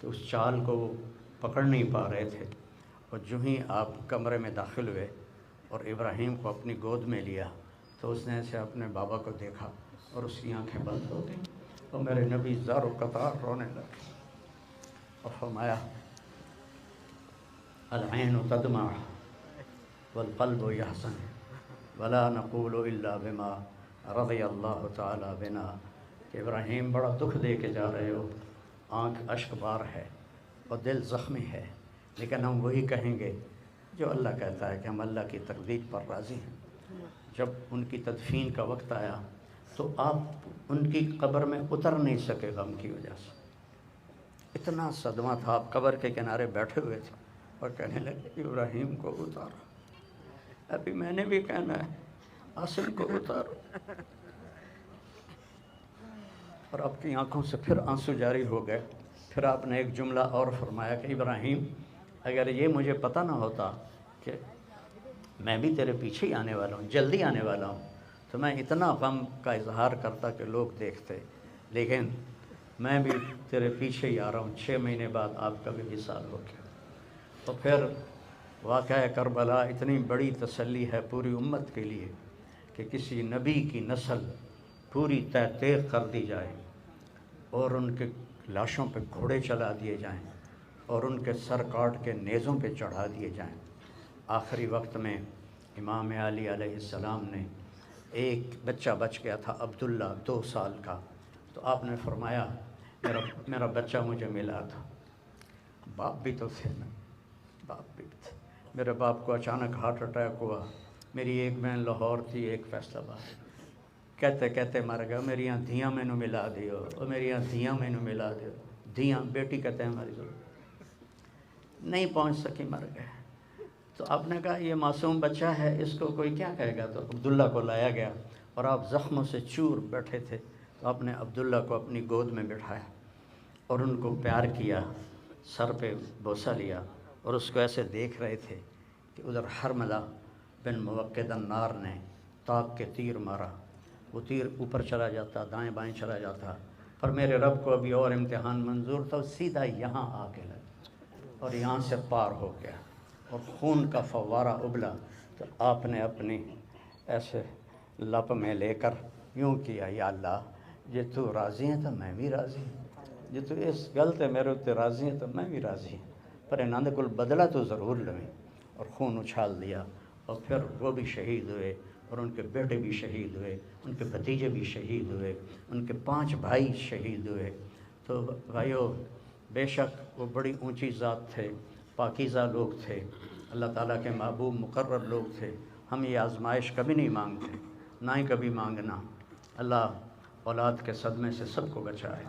کہ اس چال کو وہ پکڑ نہیں پا رہے تھے، اور جو ہی آپ کمرے میں داخل ہوئے اور ابراہیم کو اپنی گود میں لیا تو اس نے ایسے اپنے بابا کو دیکھا اور اس کی آنکھیں بند ہو گئیں، اور میرے نبی زار و قطار رونے لگے اور فرمایا العین تدمع والقلب یحزن ولا نقول الا بما رضی اللہ تعالی بنا، کہ ابراہیم بڑا دکھ دے کے جا رہے ہو، آنکھ اشک بار ہے اور دل زخمی ہے، لیکن ہم وہی کہیں گے جو اللہ کہتا ہے کہ ہم اللہ کی تقدیر پر راضی ہیں۔ جب ان کی تدفین کا وقت آیا تو آپ ان کی قبر میں اتر نہیں سکے غم کی وجہ سے، اتنا صدمہ تھا، آپ قبر کے کنارے بیٹھے ہوئے تھے اور کہنے لگے ابراہیم کو اتارو، ابھی میں نے بھی کہنا ہے عاصم کو اتارو، اور آپ کی آنکھوں سے پھر آنسو جاری ہو گئے۔ پھر آپ نے ایک جملہ اور فرمایا کہ ابراہیم اگر یہ مجھے پتہ نہ ہوتا کہ میں بھی تیرے پیچھے ہی آنے والا ہوں، جلدی آنے والا ہوں، تو میں اتنا غم کا اظہار کرتا کہ لوگ دیکھتے، لیکن میں بھی تیرے پیچھے ہی آ رہا ہوں، 6 مہینے بعد آپ کا بھی وصال ہو گیا۔ تو پھر واقعہ کربلا اتنی بڑی تسلی ہے پوری امت کے لیے کہ کسی نبی کی نسل پوری تحقیق کر دی جائے اور ان کے لاشوں پہ گھوڑے چلا دیے جائیں اور ان کے سر کاٹ کے نیزوں پہ چڑھا دیے جائیں۔ آخری وقت میں امام علی علیہ السلام نے، ایک بچہ بچ گیا تھا عبداللہ 2 سال کا، تو آپ نے فرمایا میرا بچہ مجھے ملا تھا، باپ بھی تو تھے نا، باپ بھی تھے، میرے باپ کو اچانک ہارٹ اٹیک ہوا، میری ایک بہن لاہور تھی، ایک فیصل آباد، کہتے کہتے مر گیا، میری دھیاں مینو ملا دیو، اور میری دھیاں مینو ملا دیو، دھیاں بیٹی کہتے ہیں ہماری ضرورت نہیں پہنچ سکی، مر گئے۔ تو آپ نے کہا یہ معصوم بچہ ہے، اس کو کوئی کیا کہے گا، تو عبداللہ کو لایا گیا اور آپ زخموں سے چور بیٹھے تھے، تو آپ نے عبداللہ کو اپنی گود میں بٹھایا اور ان کو پیار کیا، سر پہ بوسہ لیا، اور اس کو ایسے دیکھ رہے تھے کہ ادھر حرملہ بن موقد النار نے طاق کے تیر مارا، وہ تیر اوپر چلا جاتا، دائیں بائیں چلا جاتا، پر میرے رب کو ابھی اور امتحان منظور تھا، سیدھا یہاں آ کے لگا اور یہاں سے پار ہو گیا اور خون کا فوارہ ابلا، تو آپ نے اپنی ایسے لپ میں لے کر یوں کیا، یا اللہ جے تو راضی ہیں تو میں بھی راضی ہوں، جے تو اس گل تے میرے اتنے راضی ہیں تو میں بھی راضی ہوں، پر انہاں دے کول بدلہ تو ضرور لویں، اور خون اچھال دیا، اور پھر وہ بھی شہید ہوئے اور ان کے بیٹے بھی شہید ہوئے، ان کے بھتیجے بھی شہید ہوئے، ان کے 5 بھائی شہید ہوئے۔ تو بھائیو، بے شک وہ بڑی اونچی ذات تھے، پاکیزہ لوگ تھے، اللہ تعالیٰ کے محبوب مقرب لوگ تھے۔ ہم یہ آزمائش کبھی نہیں مانگتے، نہ ہی کبھی مانگنا۔ اللہ اولاد کے صدمے سے سب کو بچائے،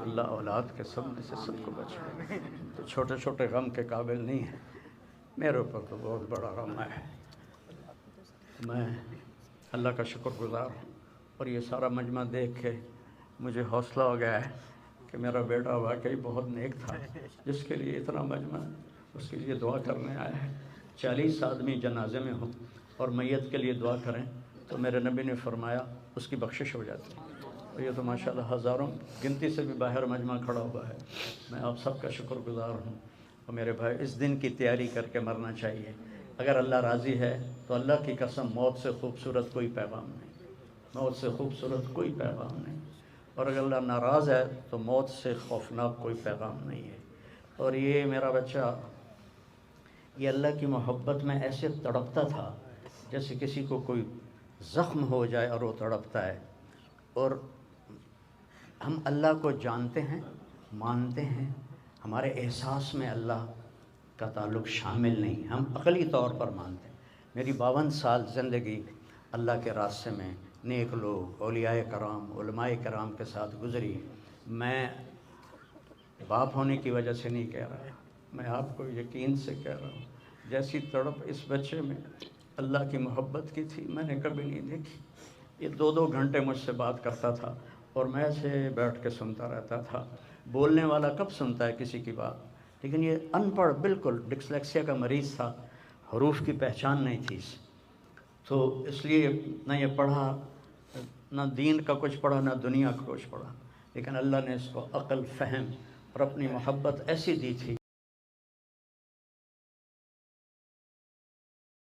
اللہ اولاد کے صدمے سے سب کو بچائے۔ تو چھوٹے چھوٹے غم کے قابل نہیں ہیں، میرے اوپر تو بہت بڑا غم ہے، میں اللہ کا شکر گزار ہوں، اور یہ سارا مجمع دیکھ کے مجھے حوصلہ ہو گیا ہے کہ میرا بیٹا واقعی بہت نیک تھا، جس کے لیے اتنا مجمع اس کے لیے دعا کرنے آیا ہے۔ 40 آدمی جنازے میں ہوں اور میت کے لیے دعا کریں تو میرے نبی نے فرمایا اس کی بخشش ہو جاتی ہے، اور یہ تو ماشاءاللہ ہزاروں گنتی سے بھی باہر مجمع کھڑا ہوا ہے۔ میں آپ سب کا شکر گزار ہوں، اور میرے بھائی اس دن کی تیاری کر کے مرنا چاہیے۔ اگر اللہ راضی ہے تو اللہ کی قسم موت سے خوبصورت کوئی پیغام نہیں، موت سے خوبصورت کوئی پیغام نہیں، اور اگر اللہ ناراض ہے تو موت سے خوفناک کوئی پیغام نہیں ہے۔ اور یہ میرا بچہ یہ اللہ کی محبت میں ایسے تڑپتا تھا جیسے کسی کو کوئی زخم ہو جائے اور وہ تڑپتا ہے، اور ہم اللہ کو جانتے ہیں، مانتے ہیں، ہمارے احساس میں اللہ کا تعلق شامل نہیں، ہم عقلی طور پر مانتے ہیں۔ میری 52 سال زندگی اللہ کے راستے میں نیک لوگ، اولیاء کرام، علماء کرام کے ساتھ گزری۔ میں باپ ہونے کی وجہ سے نہیں کہہ رہا، میں آپ کو یقین سے کہہ رہا ہوں، جیسی تڑپ اس بچے میں اللہ کی محبت کی تھی میں نے کبھی نہیں دیکھی۔ یہ 2 گھنٹے مجھ سے بات کرتا تھا اور میں ایسے بیٹھ کے سنتا رہتا تھا۔ بولنے والا کب سنتا ہے کسی کی بات، لیکن یہ ان پڑھ، بالکل ڈسلیکسیا کا مریض تھا، حروف کی پہچان نہیں تھی اسے، تو اس لیے نہ یہ پڑھا، نہ دین کا کچھ پڑھا، نہ دنیا کا کچھ پڑھا، لیکن اللہ نے اس کو عقل، فہم اور اپنی محبت ایسی دی تھی